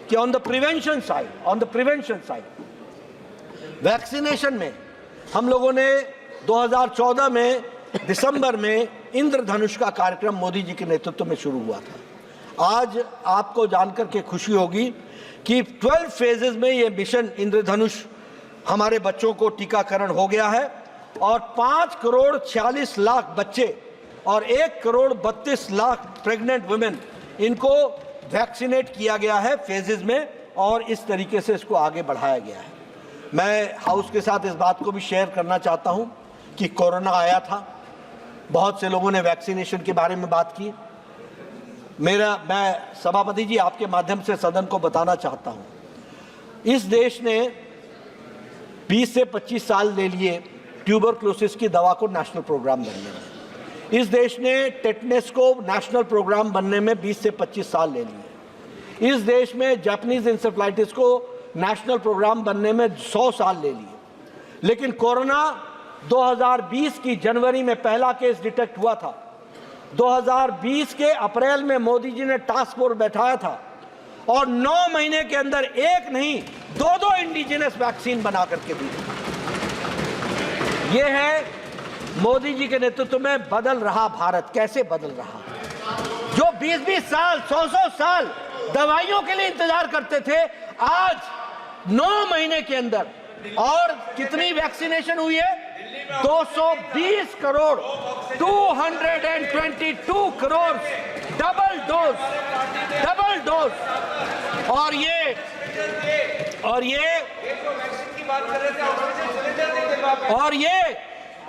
कि on the prevention side vaccination में हम लोगों ने 2014 में दिसंबर में इंद्रधनुष का कार्यक्रम मोदी जी के नेतृत्व में शुरू हुआ था। आज आपको जानकर के खुशी होगी कि 12 फेजेस में ये मिशन इंद्रधनुष हमारे बच्चों को टीकाकरण हो गया है और 5 करोड़ 46 लाख बच्चे और 1 करोड़ 32 लाख प्रेग्नेंट वुमेन इनको वैक्सीनेट किया गया है फेजेस में और इस तरीके से इसको आगे बढ़ाया गया है। मैं हाउस के साथ इस बात को भी शेयर करना चाहता हूं कि कोरोना आया था, बहुत से लोगों ने वैक्सीनेशन के बारे में बात की। मैं सभापति जी आपके माध्यम से सदन को बताना चाहता हूं, इस देश ने 20 से 25 साल ले लिए ट्यूबरक्लोसिस की दवा को नेशनल प्रोग्राम बनने में। इस देश ने टेटनस को नेशनल प्रोग्राम बनने में 20 से 25 साल ले लिए। इस देश में जापानीज इंसेफ्लाइटिस को नेशनल प्रोग्राम बनने में 100 साल ले लिए। लेकिन कोरोना 2020 की जनवरी में पहला केस डिटेक्ट हुआ था। 2020 के अप्रैल में मोदी जी ने टास्क फोर्स बैठाया था और 9 महीने के अंदर एक नहीं 2 इंडिजिनस वैक्सीन बना करके दी। ये है मोदी जी के नेतृत्व में बदल रहा भारत। कैसे बदल रहा? जो 20-20 साल 100-100 साल दवाइयों के लिए इंतजार करते थे, आज 9 महीने के अंदर और कितनी वैक्सीनेशन हुई है? 220 करोड़ 222 करोड़ डबल डोज।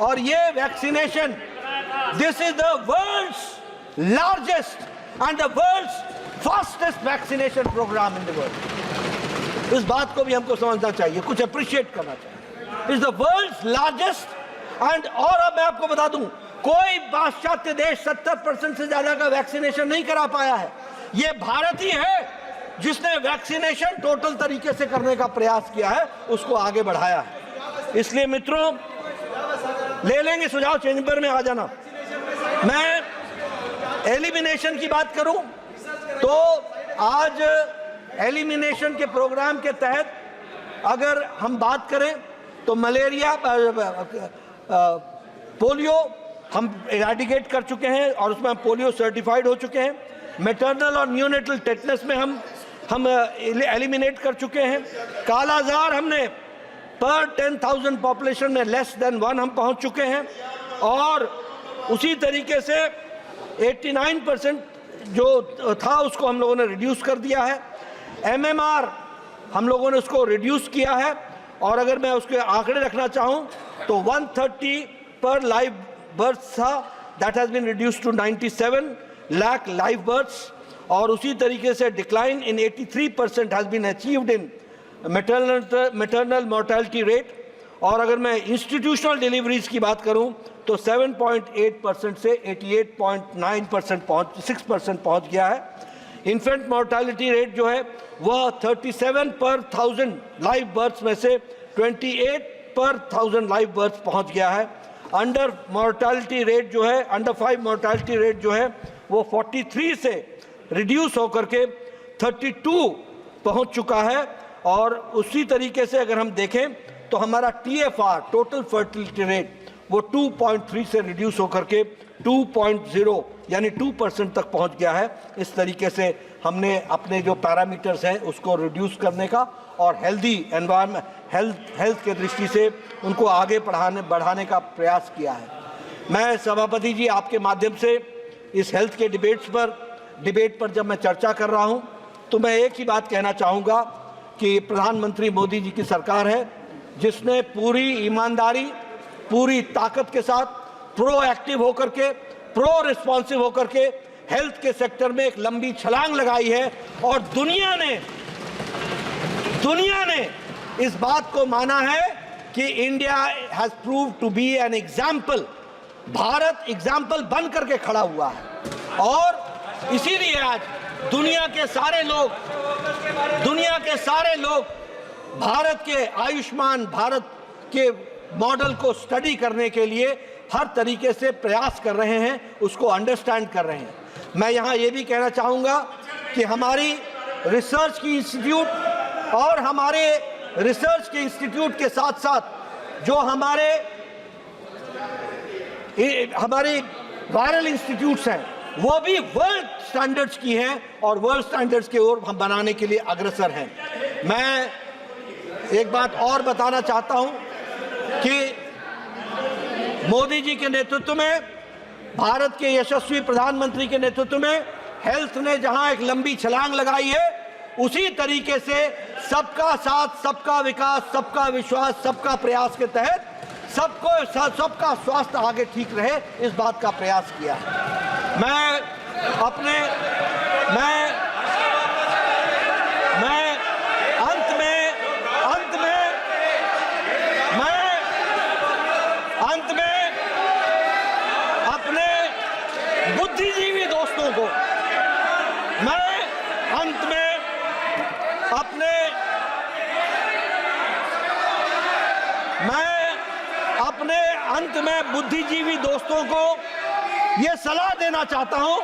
और ये vaccination, this is the world's largest and the world's fastest vaccination programme in the world. इस बात को भी हमको समझना चाहिए, कुछ अप्रिशिएट करना चाहिए। Is the world's largest and और अब मैं आपको बता दूं, कोई पाश्चात्य देश 70% से ज्यादा का वैक्सीनेशन नहीं करा पाया है। ये भारत ही है जिसने वैक्सीनेशन टोटल तरीके से करने का प्रयास किया है, उसको आगे बढ़ाया है। इसलिए मित्रों, ले लेंगे सुझाव, चेंबर में आ जाना। मैं एलिमिनेशन की बात करूं तो आज एलिमिनेशन के प्रोग्राम के तहत अगर हम बात करें तो मलेरिया, पोलियो हम इराडिकेट कर चुके हैं और उसमें हम पोलियो सर्टिफाइड हो चुके हैं। मैटरनल और न्यूनेटल टेटनस में हम एलिमिनेट कर चुके हैं। कालाजार हमने पर 10,000 पॉपुलेशन में लेस देन 1 हम पहुंच चुके हैं और उसी तरीके से 89% जो था उसको हम लोगों ने रिड्यूस कर दिया है। MMR हम लोगों ने उसको रिड्यूस किया है और अगर मैं उसके आंकड़े रखना चाहूं तो 130 पर लाइव बर्थ था, that has been reduced to 97 lakh live births. और उसी तरीके से decline in 83% has been achieved in maternal mortality rate. और अगर मैं इंस्टीट्यूशनल डिलीवरीज की बात करूं तो 7.8% से 88.9% 6% पहुंच गया है। इन्फेंट मोर्टेलिटी रेट जो है वह 37 पर 1000 लाइव बर्थ्स में से 28 पर 1000 लाइव बर्थ्स पहुंच गया है। अंडर मोर्टेलिटी रेट जो है, अंडर 5 मोर्टेलिटी रेट जो है वो 43 से रिड्यूस होकर के 32 पहुंच चुका है। और उसी तरीके से अगर हम देखें तो हमारा TFR टोटल फर्टिलिटी रेट वो 2.3 से रिड्यूस होकर के 2.0 यानी 2% तक पहुंच गया है। इस तरीके से हमने अपने जो पैरामीटर्स हैं उसको रिड्यूस करने का और हेल्दी एनवायरनमेंट हेल्थ के दृष्टि से उनको आगे बढ़ाने का प्रयास किया है। मैं सभापति जी आपके माध्यम से इस हेल्थ के डिबेट पर जब मैं चर्चा कर रहा हूं तो मैं एक ही बात कहना चाहूँगा कि प्रधानमंत्री मोदी जी की सरकार है जिसने पूरी ईमानदारी, पूरी ताकत के साथ प्रोएक्टिव होकर के, प्रो रिस्पॉन्सिव होकर के हेल्थ के सेक्टर में एक लंबी छलांग लगाई है। और दुनिया ने इस बात को माना है कि India has proved to be an example. Bharat example बन करके खड़ा हुआ है और इसीलिए आज दुनिया के सारे लोग भारत के आयुष्मान भारत के मॉडल को स्टडी करने के लिए हर तरीके से प्रयास कर रहे हैं, उसको अंडरस्टैंड कर रहे हैं। मैं यहाँ ये भी कहना चाहूँगा कि हमारी रिसर्च की इंस्टीट्यूट और हमारे रिसर्च के इंस्टीट्यूट के साथ साथ जो हमारे वायरल इंस्टीट्यूट्स हैं वो भी वर्ल्ड स्टैंडर्ड्स की हैं और वर्ल्ड स्टैंडर्ड्स की ओर हम बनाने के लिए अग्रसर हैं। मैं एक बात और बताना चाहता हूं कि मोदी जी के नेतृत्व में, भारत के यशस्वी प्रधानमंत्री के नेतृत्व में हेल्थ ने जहां एक लंबी छलांग लगाई है, उसी तरीके से सबका साथ, सबका विकास, सबका विश्वास, सबका प्रयास के तहत सबका स्वास्थ्य आगे ठीक रहे, इस बात का प्रयास किया है। मैं अंत में अपने बुद्धिजीवी दोस्तों को बुद्धिजीवी दोस्तों को यह सलाह देना चाहता हूं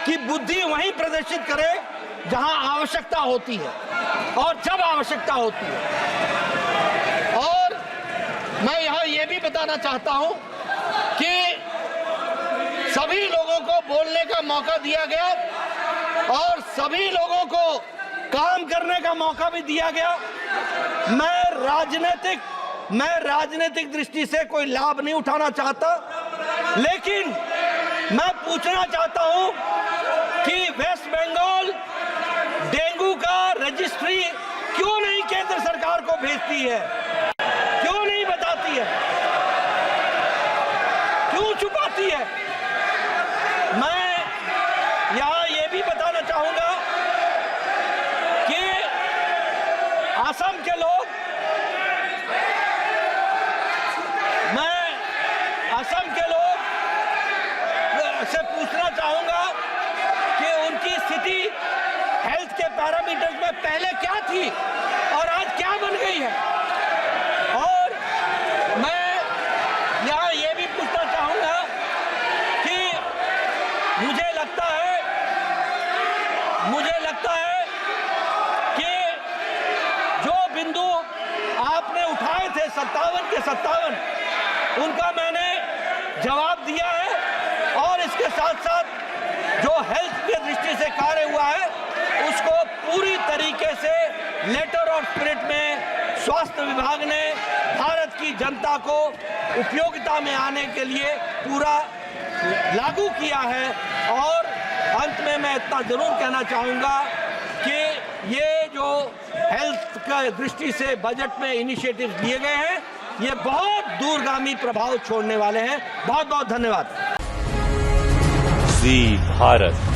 कि बुद्धि वहीं प्रदर्शित करे जहां आवश्यकता होती है और जब आवश्यकता होती है। और मैं यहां यह भी बताना चाहता हूं कि सभी लोगों को बोलने का मौका दिया गया और सभी लोगों को काम करने का मौका भी दिया गया। मैं राजनीतिक दृष्टि से कोई लाभ नहीं उठाना चाहता, लेकिन मैं पूछना चाहता हूं कि वेस्ट बंगाल डेंगू का रजिस्ट्री क्यों नहीं केंद्र सरकार को भेजती है, क्यों नहीं बताती है, क्यों छुपाती है। मैं यहां यह भी बताना चाहूंगा कि असम के लोग, से पूछना चाहूंगा कि उनकी स्थिति हेल्थ के पैरामीटर्स में पहले क्या थी और आज क्या बन गई है। और मैं यहां यह भी पूछना चाहूंगा कि मुझे लगता है कि जो बिंदु आपने उठाए थे 57 के 57, उनका मैंने जवाब दिया है। और इसके साथ साथ जो हेल्थ की दृष्टि से कार्य हुआ है उसको पूरी तरीके से लेटर ऑफ स्पिरिट में स्वास्थ्य विभाग ने भारत की जनता को उपयोगिता में आने के लिए पूरा लागू किया है। और अंत में मैं इतना जरूर कहना चाहूँगा कि ये जो हेल्थ का दृष्टि से बजट में इनिशिएटिव लिए गए हैं, ये बहुत दूरगामी प्रभाव छोड़ने वाले हैं। बहुत बहुत धन्यवाद। जी भारत।